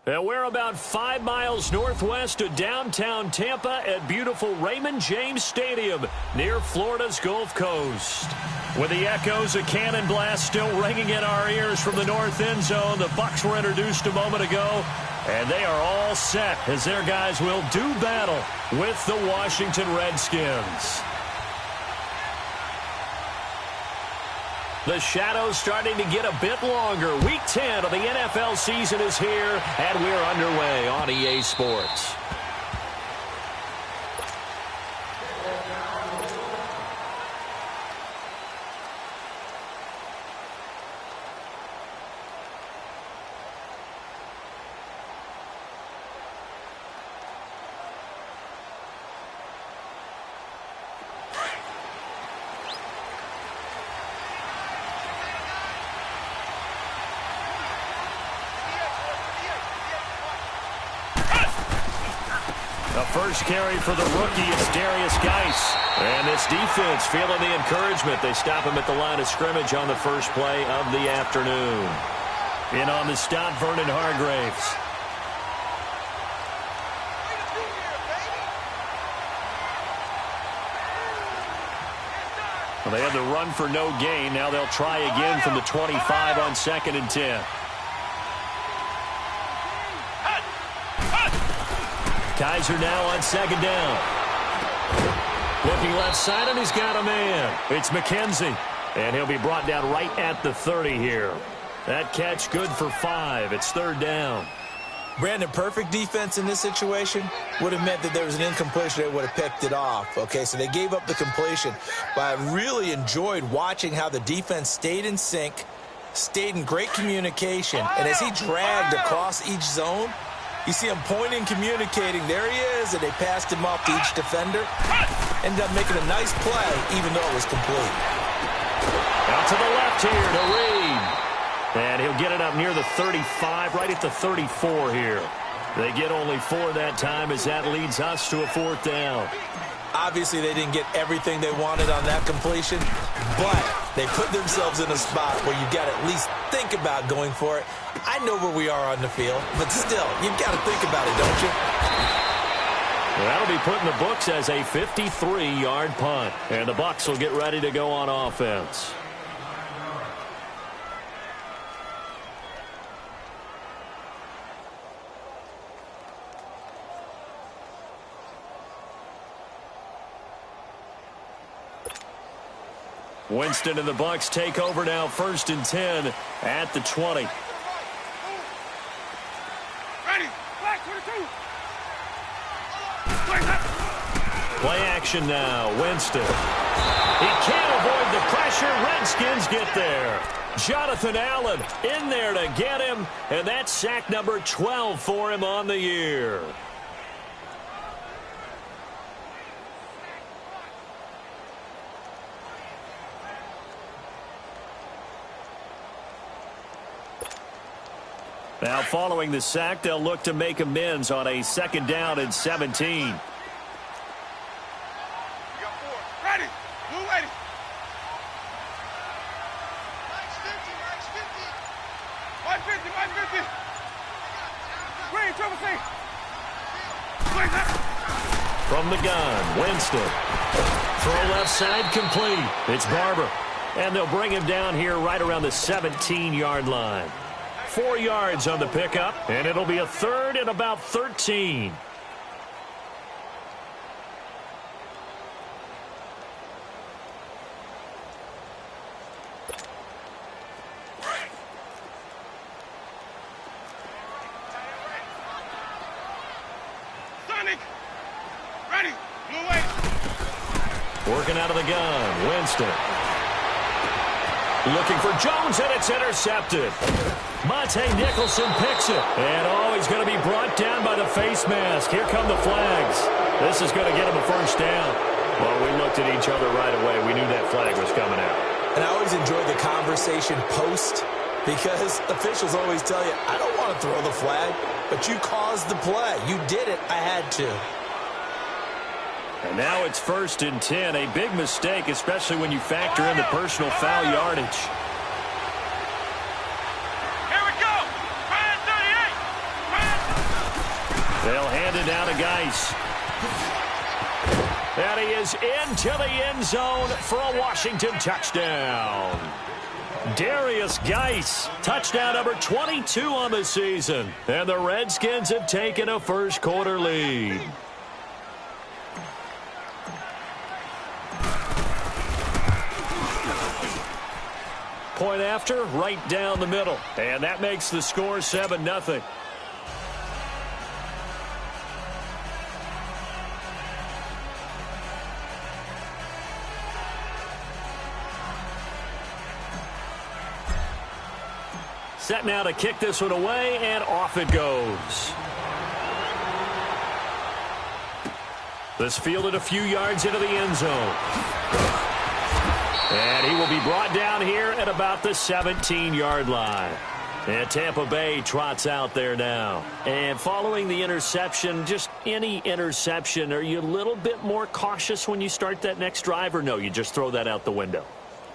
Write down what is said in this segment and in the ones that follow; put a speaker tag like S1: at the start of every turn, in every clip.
S1: And we're about 5 miles northwest of downtown Tampa at beautiful Raymond James Stadium near Florida's Gulf Coast. With the echoes of cannon blast still ringing in our ears from the north end zone, the Bucs were introduced a moment ago, and they are all set as their guys will do battle with the Washington Redskins. The shadows starting to get a bit longer. Week 10 of the NFL season is here, and we're underway on EA Sports. The first carry for the rookie is Darius Geis. And this defense feeling the encouragement. They stop him at the line of scrimmage on the first play of the afternoon. In on the stop, Vernon Hargreaves. Well, they had the run for no gain. Now they'll try again from the 25 on 2nd and 10. Kaiser now on 2nd down. Looking left side, and he's got a man. It's McKenzie, and he'll be brought down right at the 30 here. That catch good for 5. It's 3rd down.
S2: Brandon, perfect defense in this situation would have meant that there was an incompletion. They would have picked it off. Okay, so they gave up the completion. But I really enjoyed watching how the defense stayed in sync, stayed in great communication, and as he dragged across each zone, you see him pointing, communicating. There he is, and they passed him off to each defender. Ended up making a nice play, even though it was complete.
S1: Out to the left here to Reed. And he'll get it up near the 35, right at the 34 here. They get only 4 that time as that leads us to a 4th down.
S2: Obviously, they didn't get everything they wanted on that completion, but they put themselves in a spot where you've got to at least think about going for it. I know where we are on the field, but still, you've got to think about it, don't you?
S1: Well, that'll be put in the books as a 53-yard punt, and the Bucs will get ready to go on offense. Winston and the Bucs take over now, 1st and 10 at the 20.
S3: Ready, black 22.
S1: Play action now, Winston. He can't avoid the pressure. Redskins get there. Jonathan Allen in there to get him, and that's sack number 12 for him on the year. Now following the sack, they'll look to make amends on a 2nd down and 17.
S3: We got 4. Ready. Blue ready. Mike's 50. Mike's 50. Mike 50. Mike 50. Green, triple C.
S1: From the gun, Winston. Throw left side complete. It's Barber. And they'll bring him down here right around the 17-yard line. 4 yards on the pickup, and it'll be a 3rd and about 13.
S3: Sonic. Ready. Blue way.
S1: Working out of the gun, Winston. Looking for Jones, and it's intercepted. Monte Nicholson picks it. And, he's going to be brought down by the face mask. Here come the flags. This is going to get him a 1st down. Well, we looked at each other right away. We knew that flag was coming out.
S2: And I always enjoy the conversation post, because officials always tell you, I don't want to throw the flag, but you caused the play. You did it. I had to.
S1: And now it's 1st and 10. A big mistake, especially when you factor in the personal foul yardage.
S3: Here we go. Ryan 38. Ryan
S1: They'll hand it down to Geis. And he is into the end zone for a Washington touchdown. Darius Geis, touchdown number 22 on the season. And the Redskins have taken a first-quarter lead. Point after, right down the middle. And that makes the score 7-0. Set now to kick this one away, and off it goes. This fielded a few yards into the end zone. And he will be brought down here at about the 17-yard line. And Tampa Bay trots out there now. And following the interception, just any interception, are you a little bit more cautious when you start that next drive, or no, you just throw that out the window?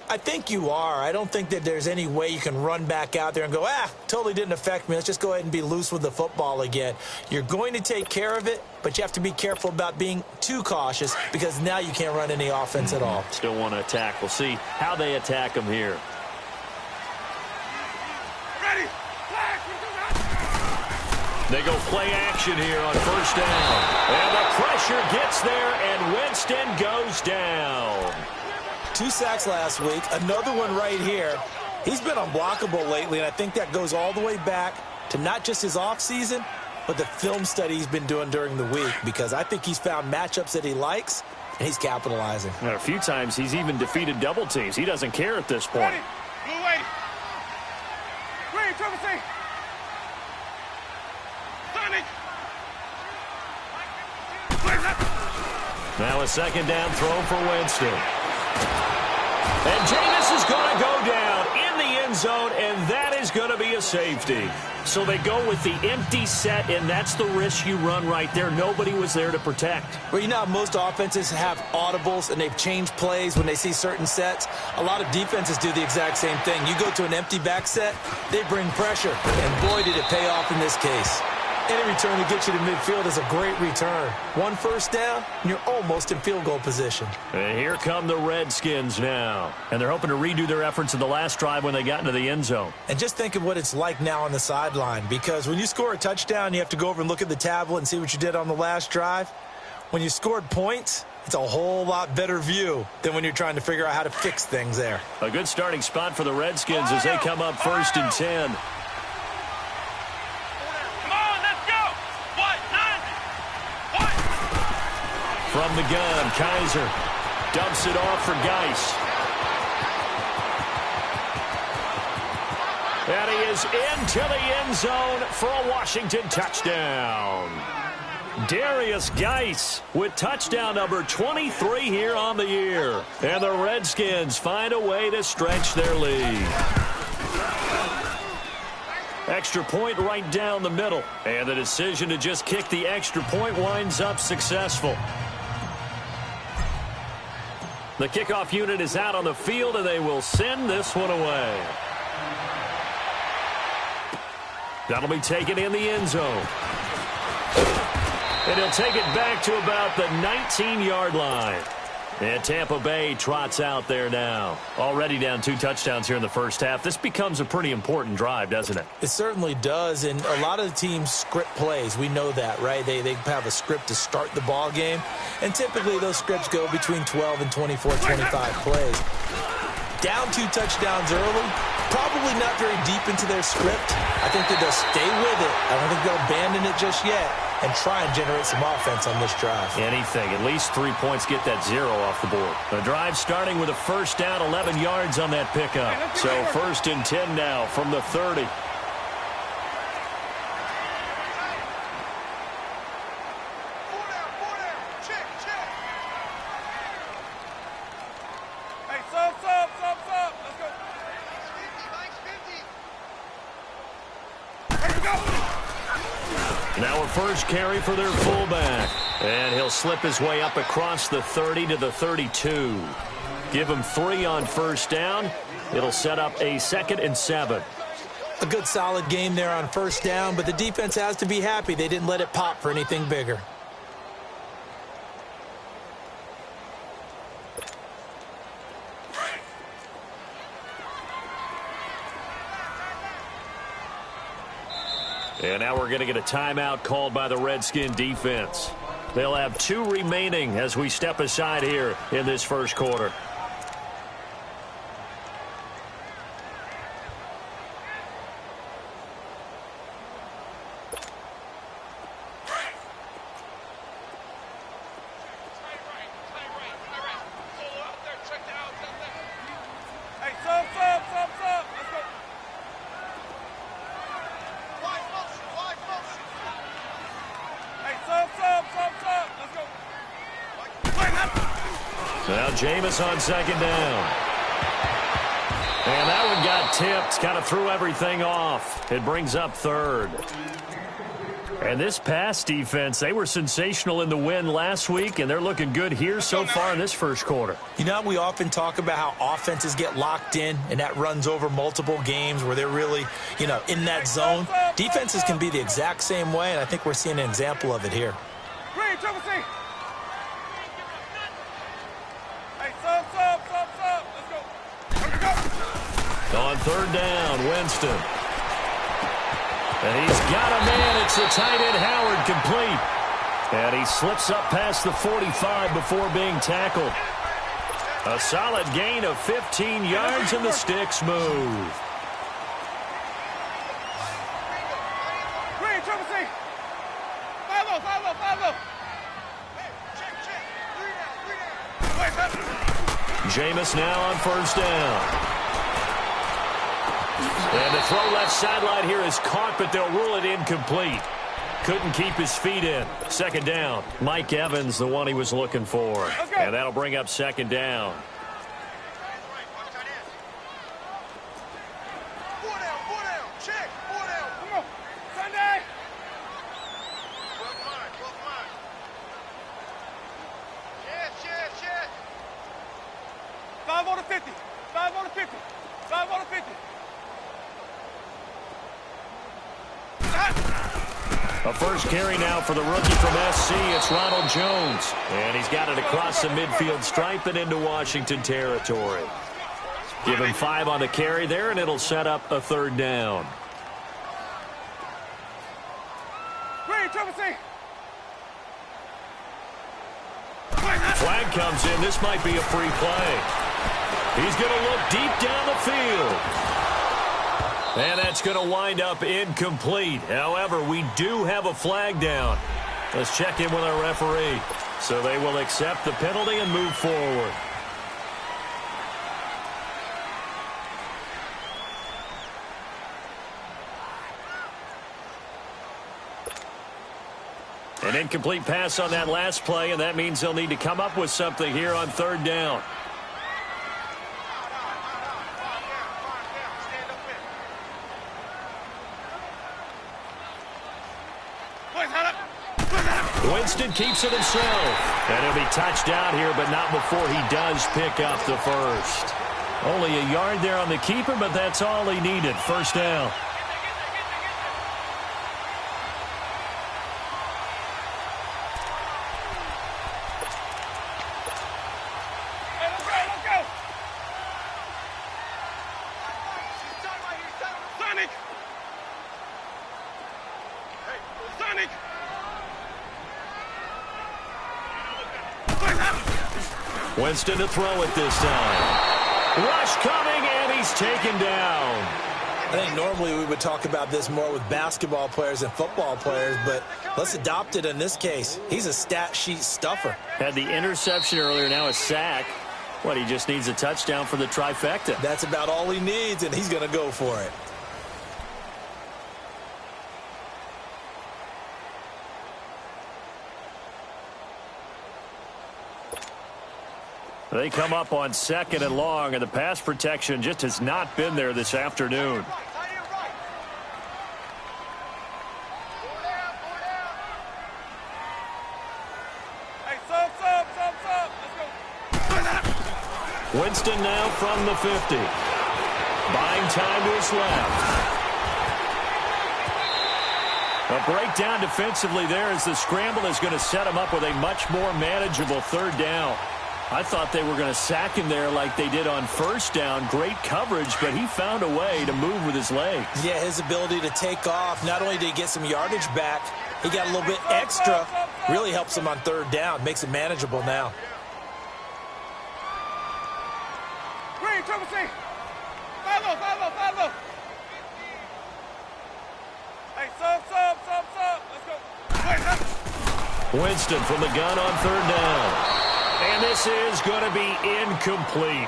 S2: I think you are. I don't think that there's any way you can run back out there and go, totally didn't affect me. Let's just go ahead and be loose with the football again. You're going to take care of it, but you have to be careful about being too cautious because now you can't run any offense at all.
S1: Still want to attack. We'll see how they attack him here.
S3: Ready.
S1: They go play action here on first down. And the pressure gets there, and Winston goes down.
S2: 2 sacks last week, another one right here. He's been unblockable lately, and I think that goes all the way back to not just his offseason, but the film study he's been doing during the week, because I think he's found matchups that he likes, and he's capitalizing.
S1: And a few times he's even defeated double teams. He doesn't care at this point.
S3: Blue lady. Green, triple C. Sonic.
S1: Now a second down throw for Winston. And Jameis is going to go down in the end zone, and that is going to be a safety. So they go with the empty set, and that's the risk you run right there. Nobody was there to protect.
S2: Well, you know how most offenses have audibles, and they've changed plays when they see certain sets? A lot of defenses do the exact same thing. You go to an empty back set, they bring pressure, and boy, did it pay off in this case. Any return to get you to midfield is a great return. 1 first down, and you're almost in field goal position.
S1: And here come the Redskins now. And they're hoping to redo their efforts in the last drive when they got into the end zone.
S2: And just think of what it's like now on the sideline, because when you score a touchdown, you have to go over and look at the tablet and see what you did on the last drive. When you scored points, it's a whole lot better view than when you're trying to figure out how to fix things there.
S1: A good starting spot for the Redskins as they come up 1st and 10. From the gun, Kaiser dumps it off for Geis. And he is into the end zone for a Washington touchdown. Darius Geis with touchdown number 23 here on the year. And the Redskins find a way to stretch their lead. Extra point right down the middle. And the decision to just kick the extra point winds up successful. The kickoff unit is out on the field, and they will send this one away. That'll be taken in the end zone. And he'll take it back to about the 19-yard line. And Tampa Bay trots out there now. Already down 2 touchdowns here in the first half. This becomes a pretty important drive, doesn't it?
S2: It certainly does, and a lot of the teams script plays. We know that, right? They have a script to start the ball game, and typically those scripts go between 12 and 24, 25 plays. Down 2 touchdowns early, probably not very deep into their script. I think that they'll stay with it. I don't think they'll abandon it just yet and try and generate some offense on this drive.
S1: Anything. At least 3 points, get that 0 off the board. The drive starting with a first down, 11 yards on that pickup. So 1st and 10 now from the 30. Now a first carry for their fullback. And he'll slip his way up across the 30 to the 32. Give him 3 on first down. It'll set up a 2nd and 7.
S2: A good solid game there on first down, but the defense has to be happy they didn't let it pop for anything bigger.
S1: And now we're going to get a timeout called by the Redskin defense. They'll have 2 remaining as we step aside here in this first quarter. Now Jameis on second down. And that one got tipped. Kind of threw everything off. It brings up third. And this pass defense, they were sensational in the win last week, and they're looking good here so far in this first quarter.
S2: You know, we often talk about how offenses get locked in, and that runs over multiple games where they're really, you know, in that zone. Defenses can be the exact same way, and I think we're seeing an example of it here.
S1: On third down, Winston. And he's got a man. It's the tight end, Howard, complete. And he slips up past the 45 before being tackled. A solid gain of 15 yards, and the sticks move. Jameis now on first down. And the throw left sideline here is caught, but they'll rule it incomplete. Couldn't keep his feet in. Second down. Mike Evans, the one he was looking for. And that'll bring up second down. A first carry now for the rookie from SC. It's Ronald Jones. And he's got it across the midfield stripe and into Washington territory. Give him 5 on the carry there, and it'll set up a third down. Flag comes in. This might be a free play. He's going to look deep down the field. And that's going to wind up incomplete. However, we do have a flag down. Let's check in with our referee. So they will accept the penalty and move forward. An incomplete pass on that last play, and that means they'll need to come up with something here on third down. Winston keeps it himself. And he'll be touched out here, but not before he does pick up the first. Only a yard there on the keeper, but that's all he needed. First down. Winston to throw it this time. Rush coming, and he's taken down.
S2: I think normally we would talk about this more with basketball players and football players, but let's adopt it in this case. He's a stat sheet stuffer.
S1: Had the interception earlier, now a sack. What, he just needs a touchdown for the trifecta.
S2: That's about all he needs, and he's going to go for it.
S1: They come up on second and long, and the pass protection just has not been there this afternoon. Winston now from the 50. Buying time to his left. A breakdown defensively there as the scramble is going to set him up with a much more manageable third down. I thought they were going to sack him there like they did on first down. Great coverage, but he found a way to move with his legs.
S2: Yeah, his ability to take off, not only did he get some yardage back, he got a little bit extra. Really helps him on third down, makes it manageable now.
S3: Green, triple C. Follow. Hey, sub. Let's go.
S1: Winston from the gun on third down. And this is going to be incomplete.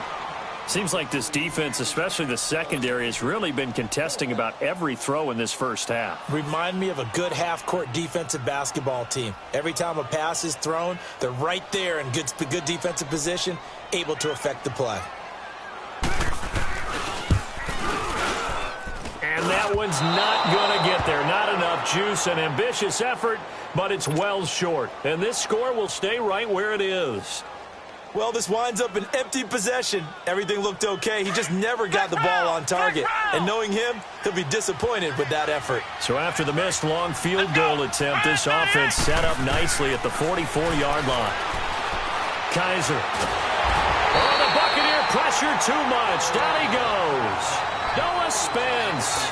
S1: Seems like this defense, especially the secondary, has really been contesting about every throw in this first half.
S2: Remind me of a good half-court defensive basketball team. Every time a pass is thrown, they're right there in good defensive position, able to affect the play.
S1: And that one's not going to get there. Not enough juice. An ambitious effort, but it's well short. And this score will stay right where it is.
S2: Well, this winds up an empty possession. Everything looked okay. He just never got the ball on target. And knowing him, he'll be disappointed with that effort.
S1: So after the missed long field goal attempt, this offense set up nicely at the 44-yard line. Kaiser. Oh, the Buccaneer pressure too much. Down he goes. Noah Spence.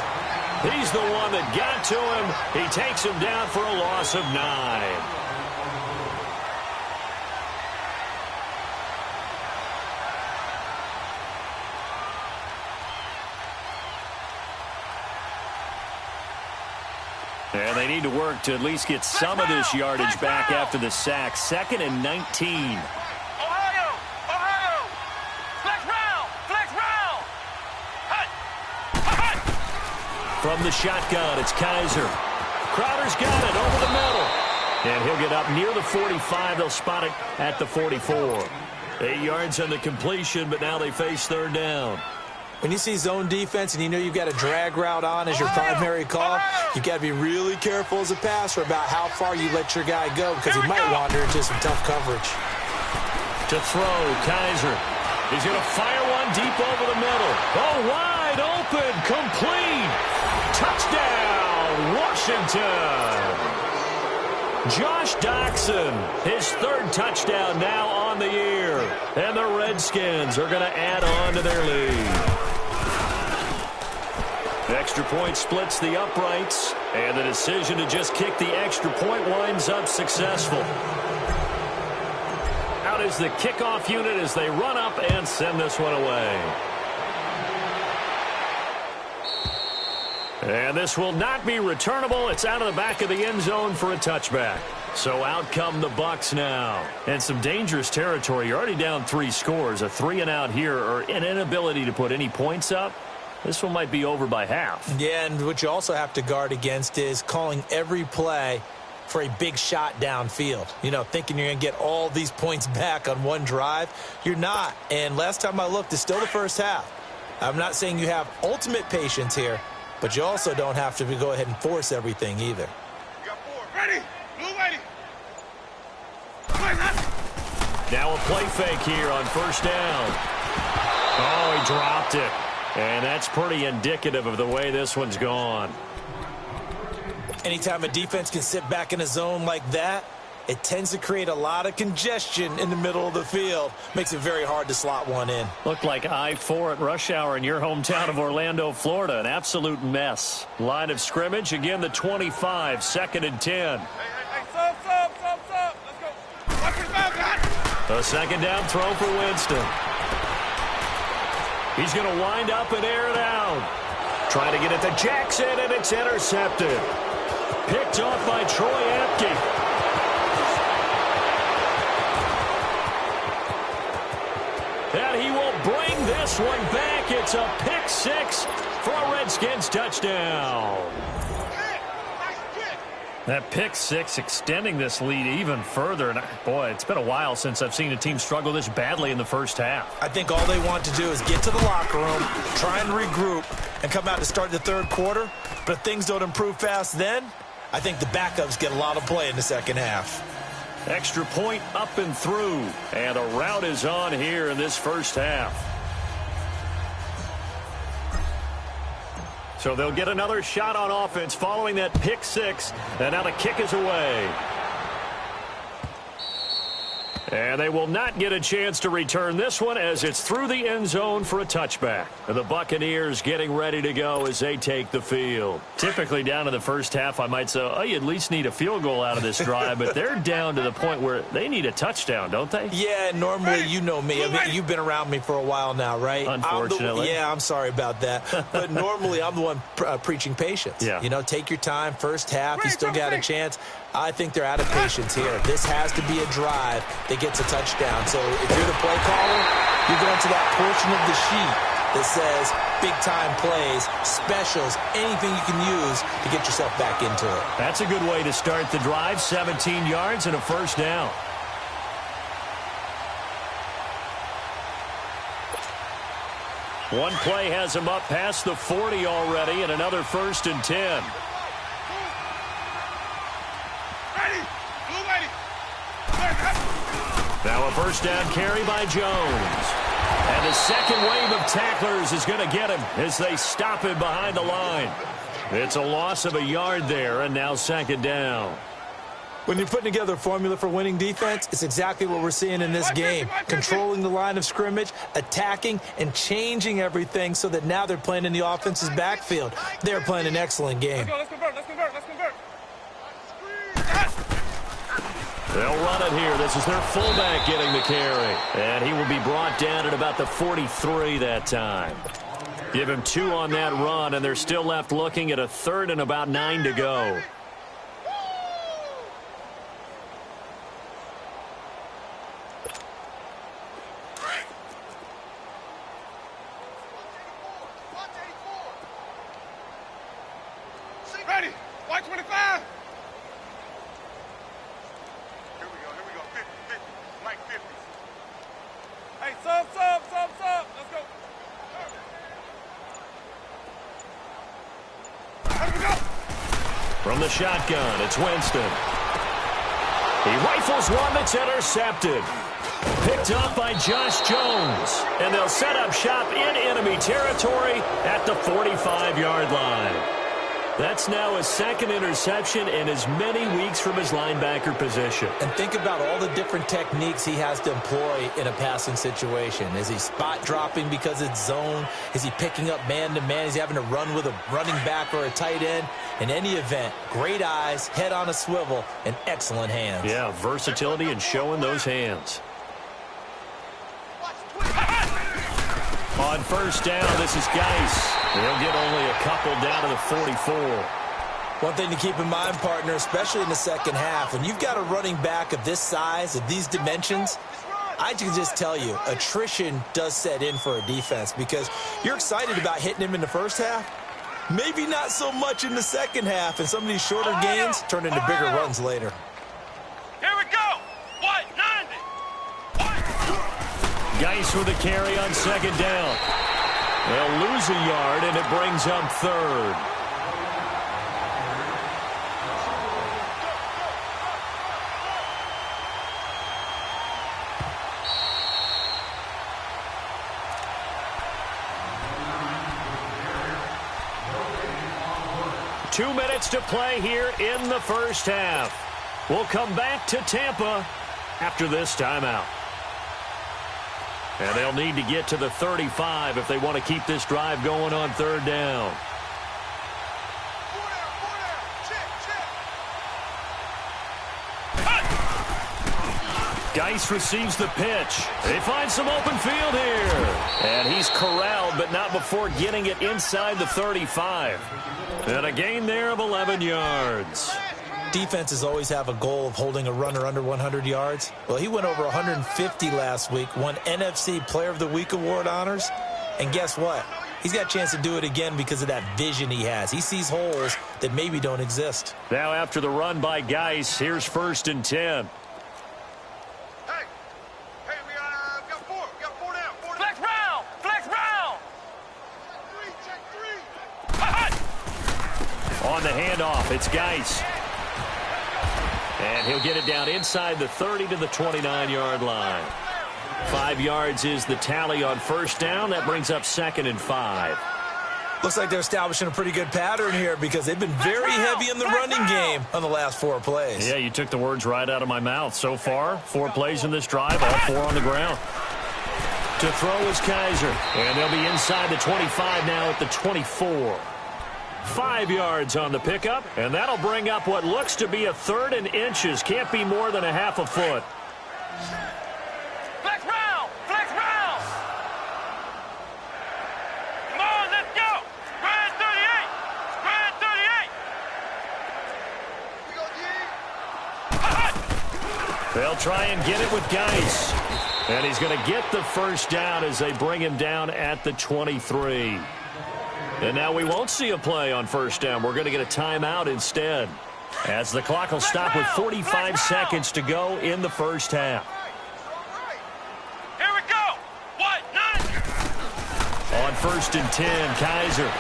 S1: He's the one that got to him. He takes him down for a loss of 9. And they need to work to at least get some of this yardage back after the sack. 2nd and 19.
S3: Ohio! Flex round! Hut!
S1: From the shotgun, it's Kaiser. Crowder's got it over the middle. And he'll get up near the 45. They'll spot it at the 44. 8 yards on the completion, but now they face third down.
S2: When you see zone defense and you know you've got a drag route on as your primary call, you've got to be really careful as a passer about how far you let your guy go because he might wander into some tough coverage.
S1: To throw, Kaiser. He's going to fire one deep over the middle. Oh, wide open, complete. Touchdown, Washington. Josh Doxson, his 3rd touchdown now on the year. And the Redskins are going to add on to their lead. Extra point splits the uprights, and the decision to just kick the extra point winds up successful. Out is the kickoff unit as they run up and send this one away. And this will not be returnable. It's out of the back of the end zone for a touchback. So out come the Bucs now. And some dangerous territory. You're already down 3 scores. A 3-and-out here or an inability to put any points up. This one might be over by half.
S2: Yeah, and what you also have to guard against is calling every play for a big shot downfield. You know, thinking you're going to get all these points back on one drive. You're not. And last time I looked, it's still the first half. I'm not saying you have ultimate patience here, but you also don't have to go ahead and force everything either.
S3: You got 4. Ready? Blue ready.
S1: Now a play fake here on first down. Oh, he dropped it. And that's pretty indicative of the way this one's gone.
S2: Anytime a defense can sit back in a zone like that, it tends to create a lot of congestion in the middle of the field. Makes it very hard to slot one in.
S1: Looked like I-4 at rush hour in your hometown of Orlando, Florida. An absolute mess. Line of scrimmage, again the 25, 2nd and 10.
S3: Hey, sub. Let's go. Watch your back, God.
S1: A 2nd down throw for Winston. He's going to wind up and air it out. Trying to get it to Jackson, and it's intercepted. Picked off by Troy Apke. And he will bring this one back. It's a pick 6 for a Redskins touchdown. That pick 6 extending this lead even further. And boy, it's been a while since I've seen a team struggle this badly in the first half.
S2: I think all they want to do is get to the locker room, try and regroup, and come out to start the third quarter. But if things don't improve fast then, I think the backups get a lot of play in the second half.
S1: Extra point up and through. And a route is on here in this first half. So they'll get another shot on offense following that pick six. And now the kick is away. And they will not get a chance to return this one as it's through the end zone for a touchback. And the Buccaneers getting ready to go as they take the field. Typically down in the first half, I might say, oh, you at least need a field goal out of this drive. But they're down to the point where they need a touchdown, don't they?
S2: Yeah, normally, you know me. I mean, you've been around me for a while now, right?
S1: Unfortunately.
S2: I'm sorry about that. But normally, I'm the one preaching patience.
S1: Yeah.
S2: You know, take your time. First half, you still got a chance. I think they're out of patience here. This has to be a drive that gets a touchdown. So if you're the play caller, you're going to that portion of the sheet that says big-time plays, specials, anything you can use to get yourself back into it.
S1: That's a good way to start the drive. 17 yards and a first down. One play has him up past the 40 already, and another 1st and 10. Now a first down carry by Jones. And the second wave of tacklers is going to get him as they stop him behind the line. It's a loss of a yard there, and now 2nd down.
S2: When you're putting together a formula for winning defense, it's exactly what we're seeing in this game. Controlling the line of scrimmage, attacking, and changing everything so that now they're playing in the offense's backfield. They're playing an excellent game.
S3: Let's convert.
S1: They'll run it here. This is their fullback getting the carry. And he will be brought down at about the 43 that time. Give him 2 on that run, and they're still left looking at a 3rd and about 9 to go.
S3: Ready. White 25. Here we go. 50. Mike 50. Hey, sub. Let's go. Here we go.
S1: From the shotgun, it's Winston. He rifles one that's intercepted. Picked up by Josh Jones. And they'll set up shop in enemy territory at the 45-yard line. That's now his 2nd interception in as many weeks from his linebacker position.
S2: And think about all the different techniques he has to employ in a passing situation. Is he spot dropping because it's zone? Is he picking up man-to-man? Is he having to run with a running back or a tight end? In any event, great eyes, head on a swivel, and excellent hands.
S1: Yeah, versatility and showing those hands. On first down, this is Geis. He'll get only a couple down to the 44.
S2: One thing to keep in mind, partner, especially in the second half, when you've got a running back of this size, of these dimensions, I can just tell you, attrition does set in for a defense because you're excited about hitting him in the first half. Maybe not so much in the second half, and some of these shorter gains turn into bigger runs later.
S3: Here we go. White 90.
S1: Geis with a carry on 2nd down. They'll lose a yard, and it brings up 3rd. Two minutes to play here in the first half. We'll come back to Tampa after this timeout. And they'll need to get to the 35 if they want to keep this drive going on 3rd down. Geis receives the pitch. They find some open field here. And he's corralled, but not before getting it inside the 35. And a gain there of 11 yards.
S2: Defenses always have a goal of holding a runner under 100 yards. Well, he went over 150 last week, won NFC Player of the Week award honors. And guess what? He's got a chance to do it again because of that vision he has. He sees holes that maybe don't exist.
S1: Now after the run by Geis, here's 1st and 10.
S3: Hey, we got 4. We got 4 down. 4 down. Flex round. Check 3.
S1: On the handoff, it's Geis. And he'll get it down inside the 30 to the 29-yard line. 5 yards is the tally on first down. That brings up 2nd and 5.
S2: Looks like they're establishing a pretty good pattern here because they've been very heavy in the running game on the last 4 plays.
S1: Yeah, you took the words right out of my mouth. So far, 4 plays in this drive, all 4 on the ground. To throw is Kaiser, and they'll be inside the 25 now at the 24. 5 yards on the pickup, and that'll bring up what looks to be a 3rd and inches. Can't be more than a half a foot.
S3: Flex round! Flex round! Come on, let's go! Spread 38! Spread 38!
S1: They'll try and get it with Geis. And he's going to get the first down as they bring him down at the 23. And now we won't see a play on first down. We're going to get a timeout instead, as the clock will stop with 45 seconds to go in the first half.
S3: Here we go! What? 9!
S1: On 1st and 10, Kaiser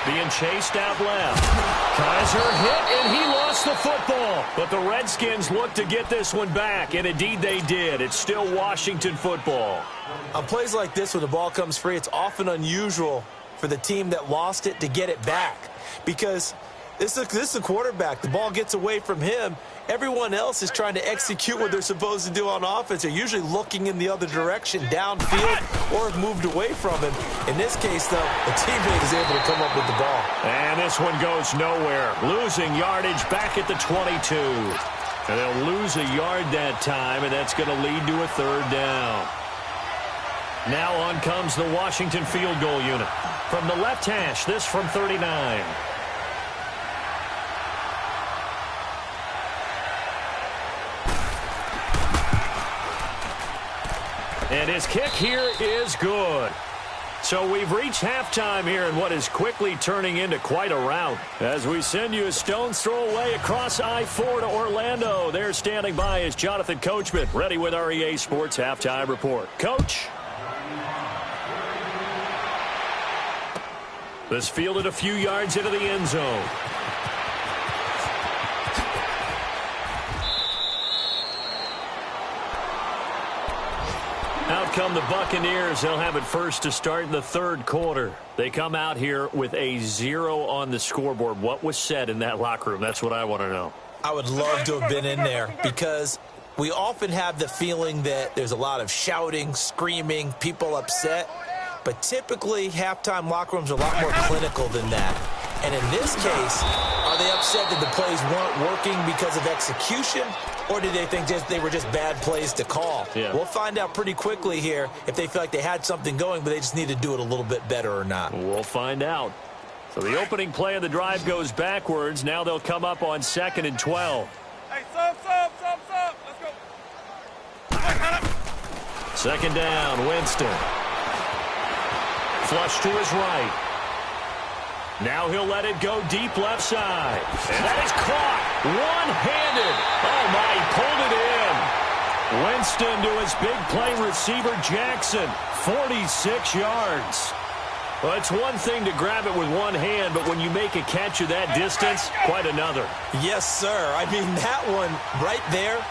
S1: being chased out left. Kaiser hit, and he lost the football. But the Redskins look to get this one back, and indeed they did. It's still Washington football.
S2: On plays like this, when the ball comes free, it's often unusual for the team that lost it to get it back, because this is a quarterback. The ball gets away from him. Everyone else is trying to execute what they're supposed to do on offense. They're usually looking in the other direction, downfield, or have moved away from him. In this case, though, the teammate is able to come up with the ball.
S1: And this one goes nowhere. Losing yardage back at the 22. And they'll lose a yard that time, and that's going to lead to a 3rd down. Now on comes the Washington field goal unit. From the left hash, this from 39. And his kick here is good. So we've reached halftime here in what is quickly turning into quite a rout. As we send you a stone's throw away across I-4 to Orlando. There standing by is Jonathan Coachman, ready with our EA Sports Halftime Report. Coach? This fielded a few yards into the end zone. Out come the Buccaneers. They'll have it first to start in the 3rd quarter. They come out here with a 0 on the scoreboard. What was said in that locker room? That's what I want to know.
S2: I would love to have been in there, because we often have the feeling that there's a lot of shouting, screaming, people upset. But typically, halftime locker rooms are a lot more clinical than that. And in this case, are they upset that the plays weren't working because of execution, or did they think they were just bad plays to call?
S1: Yeah.
S2: We'll find out pretty quickly here if they feel like they had something going, but they just need to do it a little bit better or not.
S1: We'll find out. So the opening play of the drive goes backwards. Now they'll come up on 2nd and 12.
S3: Hey, sub. Let's go.
S1: 2nd down, Winston. Flush to his right. Now he'll let it go deep left side. And that is caught. One-handed. Oh, my, he pulled it in. Winston to his big play receiver, Jackson. 46 yards. Well, it's one thing to grab it with one hand, but when you make a catch of that distance, quite another.
S2: Yes, sir. I mean, that one right there,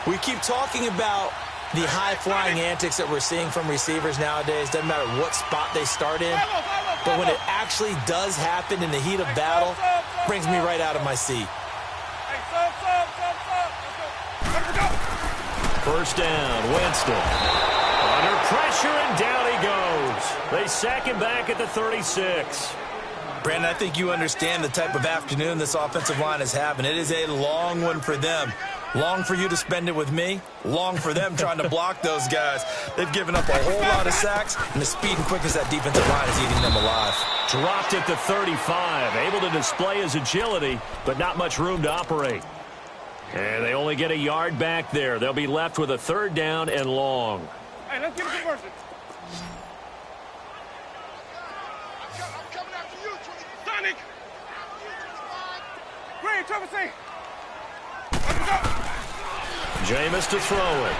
S2: we keep talking about the high-flying antics that we're seeing from receivers nowadays. Doesn't matter what spot they start in. But when it actually does happen in the heat of battle, brings me right out of my seat.
S3: Hey, sub. Let's go.
S1: 1st down, Winston. Under pressure, and down he goes. They sack him back at the 36.
S2: Brandon, I think you understand the type of afternoon this offensive line is having. It is a long one for them. Long for you to spend it with me. Long for them trying to block those guys. They've given up a whole lot of sacks, and the speed and quickness of that defensive line is eating them alive.
S1: Dropped at the 35. Able to display his agility, but not much room to operate. And they only get a yard back there. They'll be left with a 3rd down and long.
S3: Hey, let's get a conversion. I'm coming after you, Sonic. Green, Trevor, say.
S1: Jameis to throw it.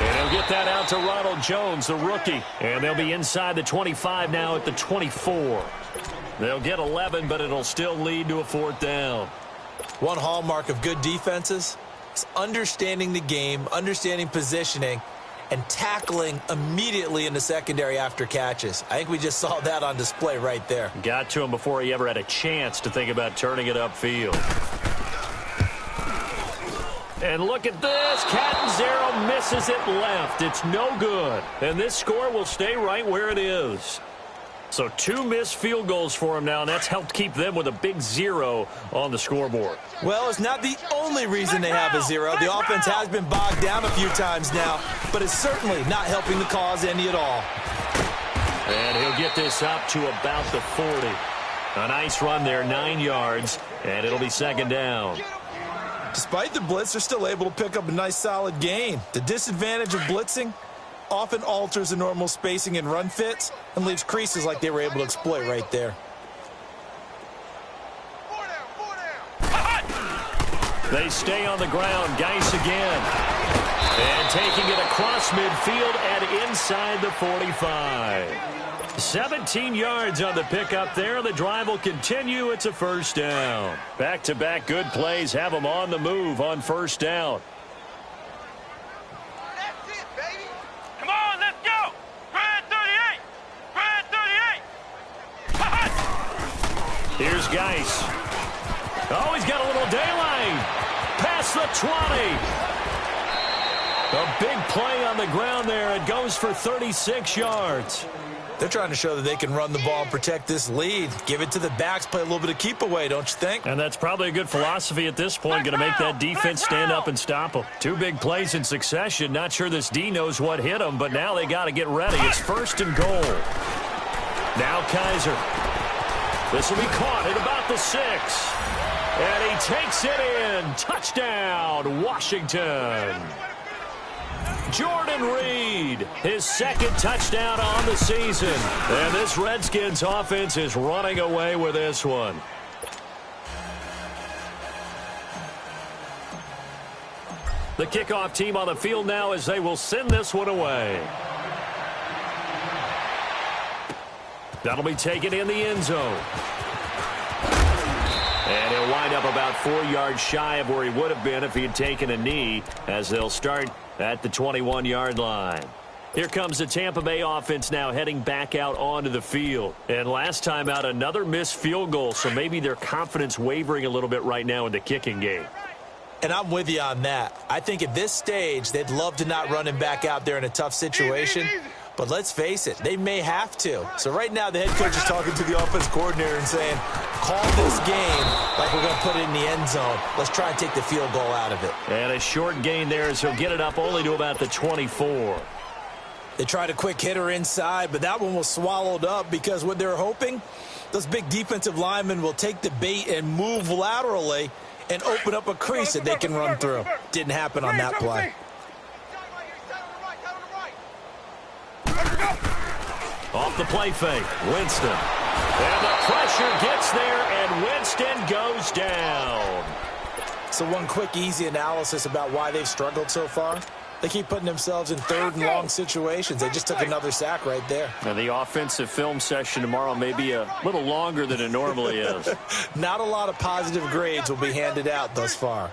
S1: And he'll get that out to Ronald Jones, the rookie. And they'll be inside the 25 now at the 24. They'll get 11, but it'll still lead to a 4th down.
S2: One hallmark of good defenses is understanding the game, understanding positioning, and tackling immediately in the secondary after catches. I think we just saw that on display right there.
S1: Got to him before he ever had a chance to think about turning it upfield. And look at this. Catanzaro misses it left. It's no good. And this score will stay right where it is. So 2 missed field goals for him now, and that's helped keep them with a big 0 on the scoreboard.
S2: Well, it's not the only reason they have a 0. The offense has been bogged down a few times now, but it's certainly not helping the cause any at all.
S1: And he'll get this up to about the 40. A nice run there, 9 yards, and it'll be second down.
S2: Despite the blitz, they're still able to pick up a nice solid gain. The disadvantage of blitzing often alters the normal spacing and run fits and leaves creases like they were able to exploit right there.
S1: They stay on the ground. Geis again. And taking it across midfield and inside the 45. 17 yards on the pickup there. The drive will continue. It's a first down. Back-to-back good plays have them on the move on first down.
S3: That's it, baby. Come on, let's go. Brad 38. Brad 38.
S1: Here's Geis. Oh, he's got a little daylight. Past the 20. A big play on the ground there. It goes for 36 yards.
S2: They're trying to show that they can run the ball and protect this lead. Give it to the backs, play a little bit of keep away, don't you think?
S1: And that's probably a good philosophy at this point. Going to make that defense stand up and stop them. 2 big plays in succession. Not sure this D knows what hit them, but now they got to get ready. It's first and goal. Now Kaiser. This will be caught at about the 6. And he takes it in. Touchdown, Washington. Jordan Reed, his second touchdown on the season. And this Redskins offense is running away with this one. The kickoff team on the field now as they will send this one away. That'll be taken in the end zone. And he'll wind up about 4 yards shy of where he would have been if he had taken a knee, as they'll start at the 21-yard line. Here comes the Tampa Bay offense now heading back out onto the field. And last time out, another missed field goal, so maybe their confidence wavering a little bit right now in the kicking game.
S2: And I'm with you on that. I think at this stage, they'd love to not run him back out there in a tough situation. But let's face it, they may have to. So right now, the head coach is talking to the offense coordinator and saying, call this game like we're going to put it in the end zone. Let's try and take the field goal out of it.
S1: And a short gain there as he'll get it up only to about the 24.
S2: They tried a quick hitter inside, but that one was swallowed up because what they're hoping, those big defensive linemen will take the bait and move laterally and open up a crease that they can run through. Didn't happen on that play.
S1: Off the play fake, Winston. And the pressure gets there, and Winston goes down.
S2: So one quick, easy analysis about why they've struggled so far. They keep putting themselves in third and long situations. They just took another sack right there.
S1: Now the offensive film session tomorrow may be a little longer than it normally is.
S2: Not a lot of positive grades will be handed out thus far.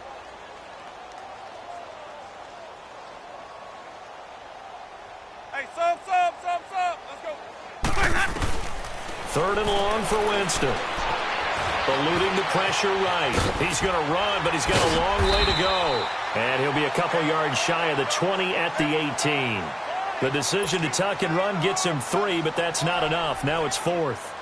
S3: Hey, sub. Let's go.
S1: Third and long for Winston. Eluding the pressure right. He's going to run, but he's got a long way to go. And he'll be a couple yards shy of the 20 at the 18. The decision to tuck and run gets him 3, but that's not enough. Now it's 4th.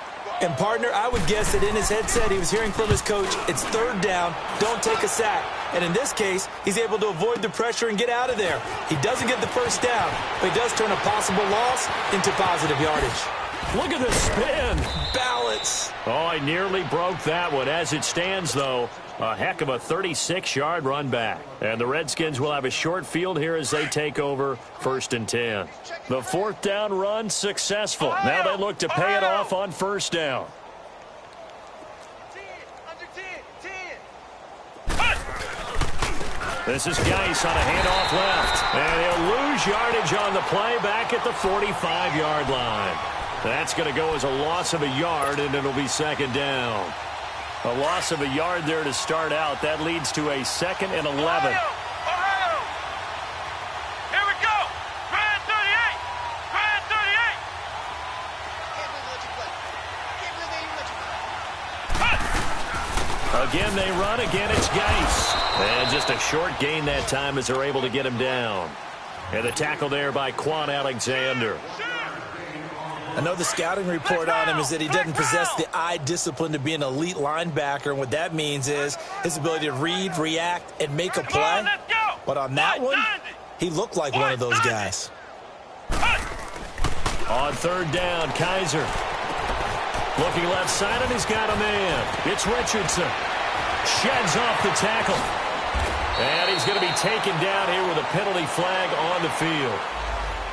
S2: And, partner, I would guess that in his headset he was hearing from his coach, it's third down, don't take a sack. And in this case, he's able to avoid the pressure and get out of there. He doesn't get the first down, but he does turn a possible loss into positive yardage.
S1: Look at the spin.
S2: Balance.
S1: Oh, I nearly broke that one. As it stands, though, a heck of a 36-yard run back. And the Redskins will have a short field here as they take over 1st and 10. The 4th down run successful. Now they look to pay it off on 1st down.
S3: 10, under 10.
S1: This is Geis on a handoff left. And he'll lose yardage on the play back at the 45-yard line. That's going to go as a loss of a yard, and it'll be 2nd down. A loss of a yard there to start out. That leads to a 2nd and 11.
S3: Ohio. Here we go.
S1: Again, they run. Again, it's Geis. And just a short gain that time as they're able to get him down. And the tackle there by Quan Alexander.
S2: I know the scouting report on him is that he doesn't possess the eye discipline to be an elite linebacker, and what that means is his ability to read, react, and make a play. But on that one, he looked like one of those guys.
S1: On third down, Kaiser. Looking left side, and he's got a man. It's Richardson. Sheds off the tackle. And he's going to be taken down here with a penalty flag on the field.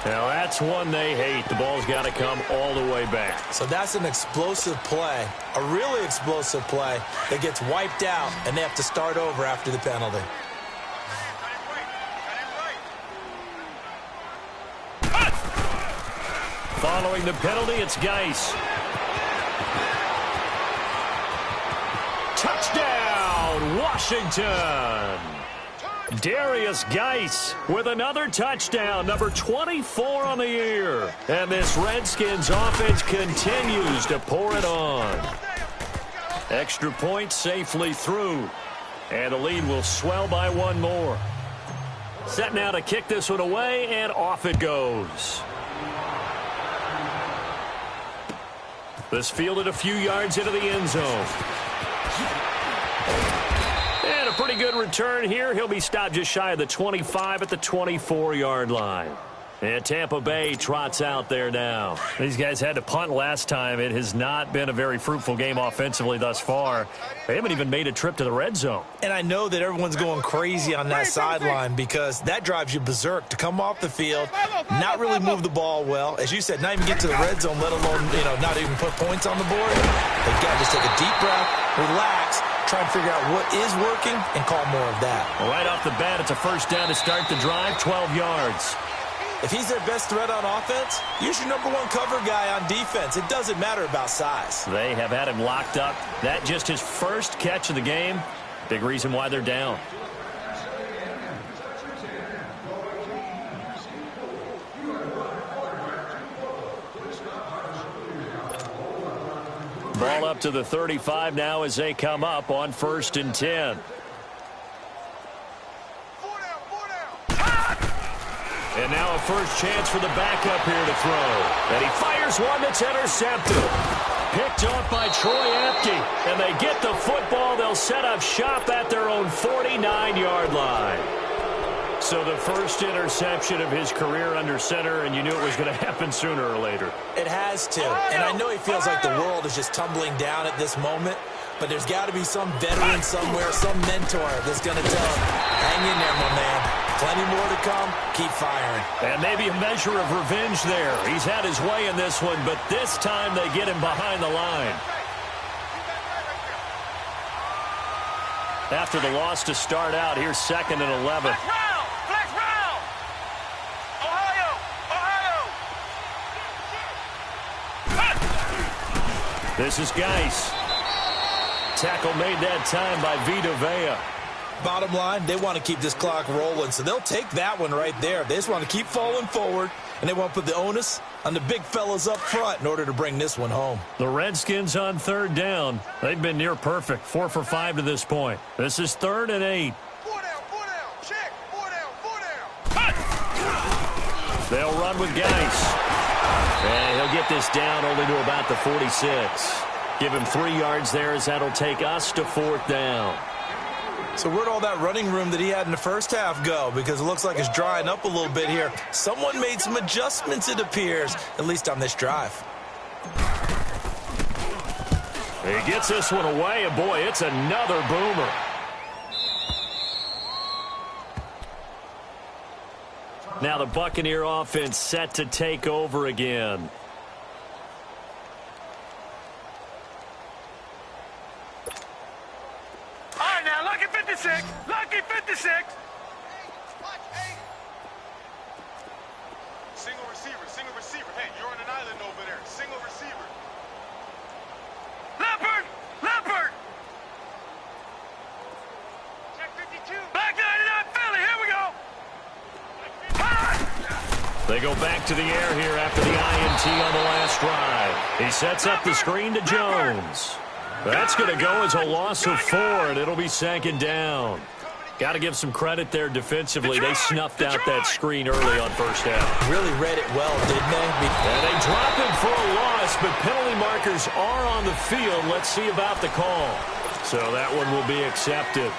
S1: Now, that's one they hate. The ball's got to come all the way back.
S2: So that's an explosive play, a really explosive play that gets wiped out, and they have to start over after the penalty.
S1: Following the penalty, it's Geis. Touchdown, Washington! Darius Geis with another touchdown, number 24 on the year. And this Redskins offense continues to pour it on. Extra point safely through. And the lead will swell by one more. Set now to kick this one away, and off it goes. This fielded a few yards into the end zone. And a pretty good return here. He'll be stopped just shy of the 25 at the 24-yard line. And Tampa Bay trots out there now. These guys had to punt last time. It has not been a very fruitful game offensively thus far. They haven't even made a trip to the red zone. And I know that everyone's going crazy on that sideline because that drives you berserk to come off the field, not really move the ball well. As you said, not even get to the red zone, let alone, not even put points on the board. They've got to just take a deep breath, relax, try and figure out what is working, and call more of that. Well, right off the bat, it's a first down to start the drive, 12 yards.
S2: If he's their best threat on offense, use your number one cover guy on defense. It doesn't matter about size.
S1: They have had him locked up. That just his first catch of the game. Big reason why they're down. Ball up to the 35 now as they come up on 1st and 10. And now a first chance for the backup here to throw. And he fires one that's intercepted. Picked off by Troy Apke. And they get the football. They'll set up shop at their own 49-yard line. So the first interception of his career under center, and you knew it was going to happen sooner or later.
S2: It has to. And I know he feels like the world is just tumbling down at this moment. But there's got to be some veteran somewhere, some mentor that's going to tell him, hang in there, my man. Plenty more to come. Keep firing. And
S1: maybe a measure of revenge there. He's had his way in this one, but this time they get him behind the line. After the loss to start out, here's 2nd and 11.
S3: Flex round! Ohio!
S1: This is Geis. Tackle made that time by Vita Vea.
S2: Bottom line, they want to keep this clock rolling, so they'll take that one right there. They just want to keep falling forward, and they want to put the onus on the big fellas up front in order to bring this one home.
S1: The Redskins on 3rd down. They've been near perfect, 4 for 5 to this point. This is 3rd and 8.
S3: 4 down, check, 4 down.
S1: They'll run with Geis. And he'll get this down only to about the 46. Give him 3 yards there as that'll take us to 4th down.
S2: So where'd all that running room that he had in the first half go? Because it looks like it's drying up a little bit here. Someone made some adjustments, it appears, at least on this drive.
S1: He gets this one away, and boy, it's another boomer. Now the Buccaneer offense set to take over again.
S3: Lucky 56. Single receiver. Hey, you're on an island over there. Single receiver. Leopard. Check 52. Back 99 Philly. Here we go.
S1: They go back to the air here after the INT on the last drive. He sets up the screen to Jones. That's going to go as a loss of 4, and it'll be 2nd down. Got to give some credit there defensively. They snuffed out that screen early on first down.
S2: Really read it well, didn't they?
S1: And they drop him for a loss, but penalty markers are on the field. Let's see about the call. So that one will be accepted.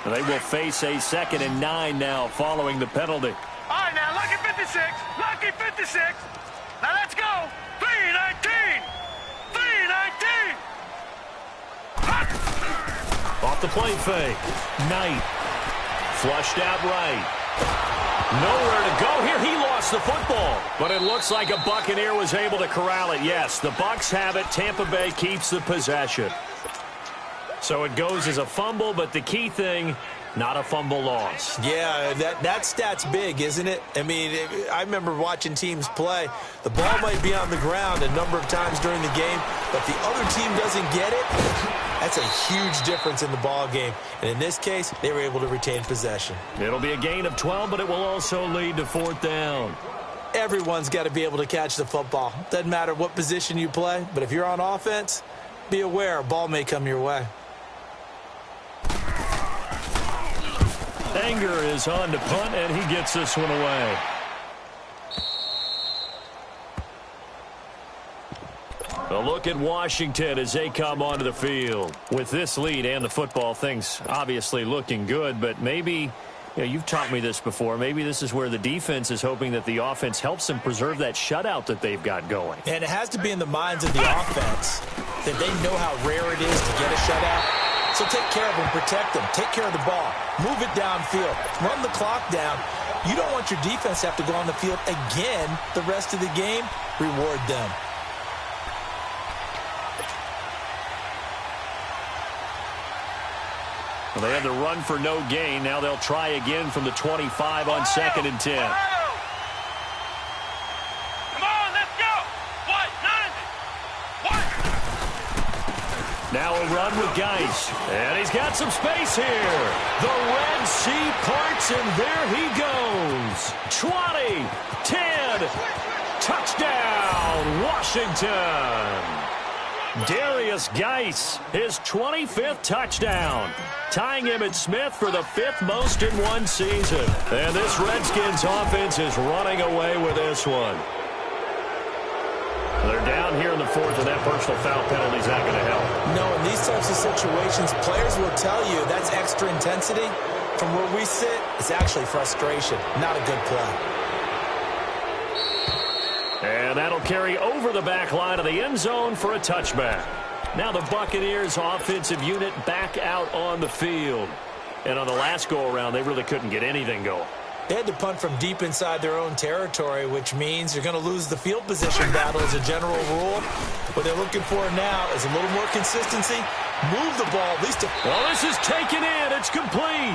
S1: They will face a 2nd and 9 now following the penalty.
S3: All right, now, lucky 56. Lucky 56. Now, let's go. 3-19. 3-19.
S1: Off the play fake. Knight. Flushed out right. Nowhere to go here. He lost the football. But it looks like a Buccaneer was able to corral it. Yes, the Bucs have it. Tampa Bay keeps the possession. So it goes as a fumble, but the key thing, not a fumble loss.
S2: Yeah, that stat's big, isn't it? I mean, I remember watching teams play. The ball might be on the ground a number of times during the game, but the other team doesn't get it. That's a huge difference in the ball game. And in this case, they were able to retain possession.
S1: It'll be a gain of 12, but it will also lead to 4th down.
S2: Everyone's got to be able to catch the football. Doesn't matter what position you play, but if you're on offense, be aware a ball may come your way.
S1: Anger is on to punt, and he gets this one away. A look at Washington as they come onto the field. With this lead and the football, things obviously looking good, but maybe, you've taught me this before, maybe this is where the defense is hoping that the offense helps them preserve that shutout that they've got going.
S2: And it has to be in the minds of the offense that they know how rare it is to get a shutout. So take care of them, protect them, take care of the ball, move it downfield, run the clock down. You don't want your defense to have to go on the field again the rest of the game. Reward them.
S1: Well, they had the run for no gain. Now they'll try again from the 25 on 2nd and 10. Now a run with Geis. And he's got some space here. The Red Sea parts, and there he goes. 20, 10, touchdown, Washington. Darius Geis, his 25th touchdown, tying him at Smith for the 5th most in one season. And this Redskins offense is running away with this one. They're down here in the 4th, and that personal foul penalty is not going to help.
S2: No, in these types of situations, players will tell you that's extra intensity. From where we sit, it's actually frustration, not a good play.
S1: And that'll carry over the back line of the end zone for a touchback. Now the Buccaneers offensive unit back out on the field. And on the last go-around, they really couldn't get anything going.
S2: They had to punt from deep inside their own territory, which means you're going to lose the field position battle as a general rule. What they're looking for now is a little more consistency. Move the ball at least to...
S1: Well, this is taken in. It's complete.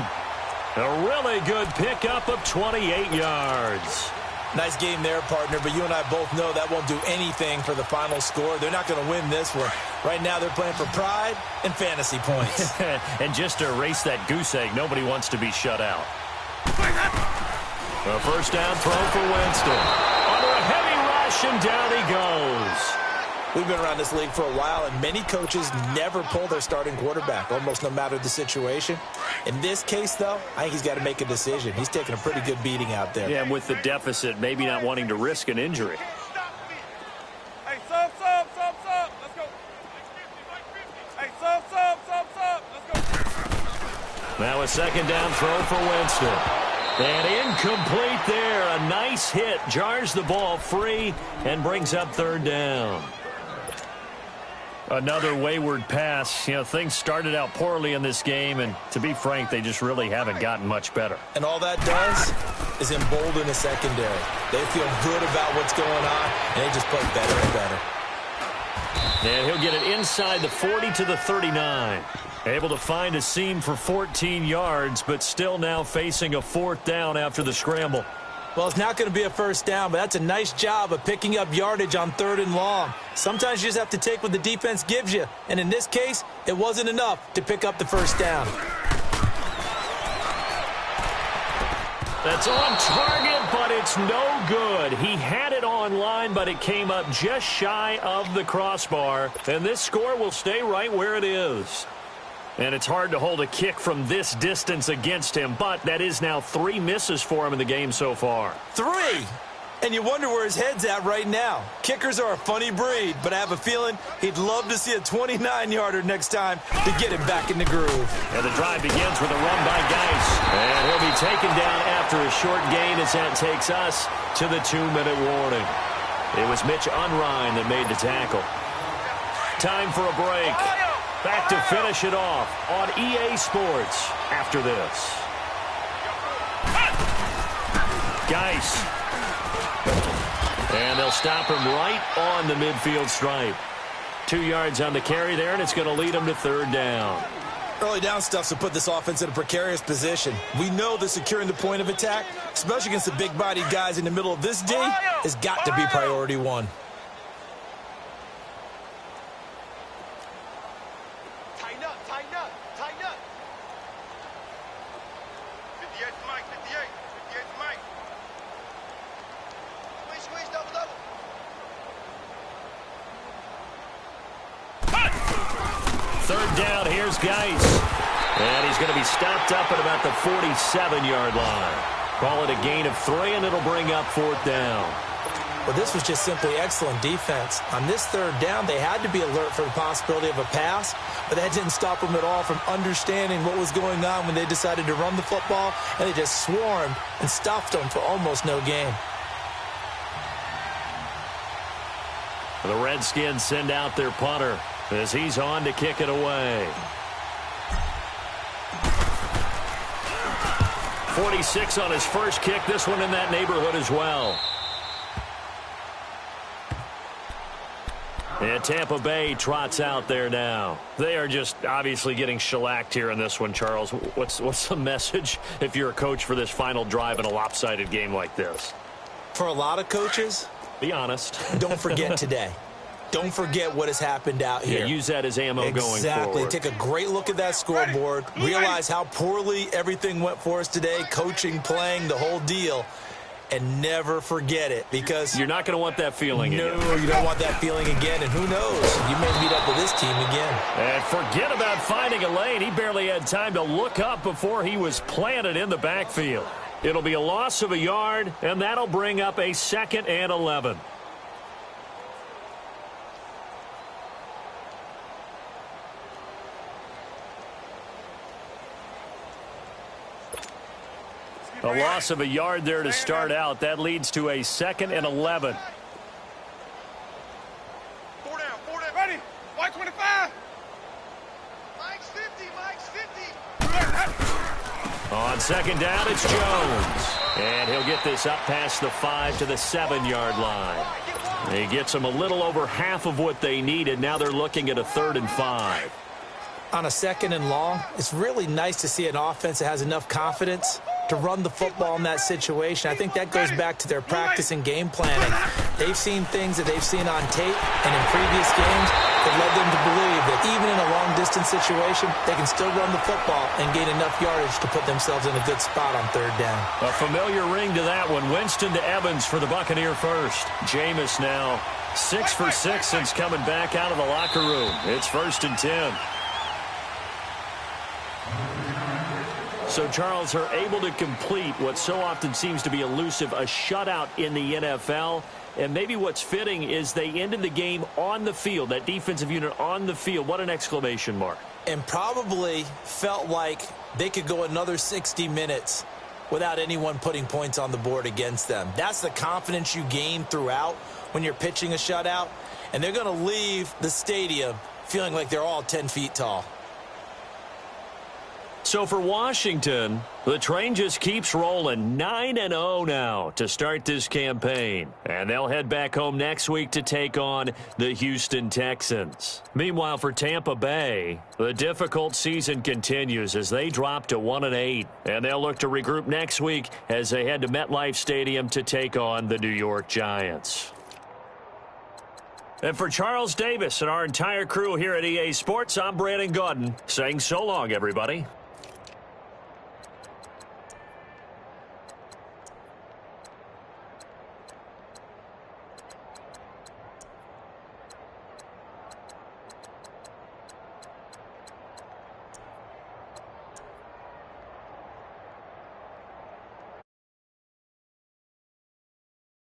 S1: A really good pickup of 28 yards.
S2: Nice game there, partner, but you and I both know that won't do anything for the final score. They're not going to win this one. Right now they're playing for pride and fantasy points.
S1: And just to erase that goose egg, nobody wants to be shut out. A first down throw for Winston. Under a heavy rush, and down he goes.
S2: We've been around this league for a while, and many coaches never pull their starting quarterback, almost no matter the situation. In this case, though, I think he's got to make a decision. He's taking a pretty good beating out there.
S1: Yeah, and with the deficit, maybe not wanting to risk an injury.
S3: Hey, sub. Let's go. Hey, sub. Let's go.
S1: Now a second down throw for Winston. And incomplete there. A nice hit. Jars the ball free and brings up 3rd down. Another wayward pass. Things started out poorly in this game, and to be frank, they just really haven't gotten much better.
S2: And all that does is embolden the secondary. They feel good about what's going on, and they just play better and better.
S1: And he'll get it inside the 40 to the 39. Able to find a seam for 14 yards, but still now facing a 4th down after the scramble.
S2: Well, it's not going to be a first down, but that's a nice job of picking up yardage on 3rd and long. Sometimes you just have to take what the defense gives you, and in this case, it wasn't enough to pick up the first down.
S1: That's on target, but it's no good. He had it on line, but it came up just shy of the crossbar. And this score will stay right where it is. And it's hard to hold a kick from this distance against him, but that is now 3 misses for him in the game so far.
S2: 3! And you wonder where his head's at right now. Kickers are a funny breed, but I have a feeling he'd love to see a 29-yarder next time to get him back in the groove.
S1: And the drive begins with a run by Geis. And he'll be taken down after a short gain as that takes us to the 2-minute warning. It was Mitch Unrein that made the tackle. Time for a break. Back to finish it off on EA Sports after this. Geis. And they'll stop him right on the midfield stripe. 2 yards on the carry there, and it's going to lead them to 3rd down.
S2: Early down stuff to put this offense in a precarious position. We know that securing the point of attack, especially against the big-bodied guys in the middle of this D, has got to be priority 1.
S3: Tighten up, tighten up, tighten up. 58 Mike, 58 Mike. Squeeze, double.
S1: 3rd down, here's Geis. And he's going to be stopped up at about the 47-yard line. Call it a gain of 3, and it'll bring up 4th down.
S2: Well, this was just simply excellent defense. On this 3rd down, they had to be alert for the possibility of a pass, but that didn't stop them at all from understanding what was going on when they decided to run the football, and they just swarmed and stuffed them for almost no gain.
S1: The Redskins send out their punter as he's on to kick it away. 46 on his first kick. This one in that neighborhood as well. And Tampa Bay trots out there now. They are just obviously getting shellacked here in this one, Charles. What's the message if you're a coach for this final drive in a lopsided game like this?
S2: For a lot of coaches,
S1: be honest.
S2: Don't forget today. Don't forget what has happened out here.
S1: Yeah, use that as ammo going forward.
S2: Exactly. Take a great look at that scoreboard. Realize how poorly everything went for us today, coaching, playing, the whole deal. And never forget it, because
S1: you're not going to want that feeling again.
S2: No, you don't want that feeling again, and who knows? You may meet up with this team again.
S1: And forget about finding a lane. He barely had time to look up before he was planted in the backfield. It'll be a loss of a yard, and that'll bring up a 2nd and 11. A loss of a yard there to start out. That leads to a 2nd and 11.
S3: 4 down. Ready? White 25. Mike's 50.
S1: On 2nd down, it's Jones. And he'll get this up past the 5 to the 7-yard line. He gets them a little over half of what they needed. Now they're looking at a 3rd and 5.
S2: On a 2nd and long, it's really nice to see an offense that has enough confidence to run the football in that situation. I think that goes back to their practice and game planning. They've seen things that they've seen on tape and in previous games that led them to believe that even in a long-distance situation, they can still run the football and gain enough yardage to put themselves in a good spot on 3rd down. A
S1: familiar ring to that one. Winston to Evans for the Buccaneer first. Jameis now 6 for 6 since coming back out of the locker room. It's 1st and 10. So, Charles, are able to complete what so often seems to be elusive, a shutout in the NFL. And maybe what's fitting is they ended the game on the field, that defensive unit on the field. What an exclamation mark.
S2: And probably felt like they could go another 60 minutes without anyone putting points on the board against them. That's the confidence you gain throughout when you're pitching a shutout. And they're going to leave the stadium feeling like they're all 10 feet tall.
S1: So for Washington, the train just keeps rolling. 9-0 now to start this campaign. And they'll head back home next week to take on the Houston Texans. Meanwhile, for Tampa Bay, the difficult season continues as they drop to 1-8. And they'll look to regroup next week as they head to MetLife Stadium to take on the New York Giants. And for Charles Davis and our entire crew here at EA Sports, I'm Brandon Gaudin saying so long, everybody.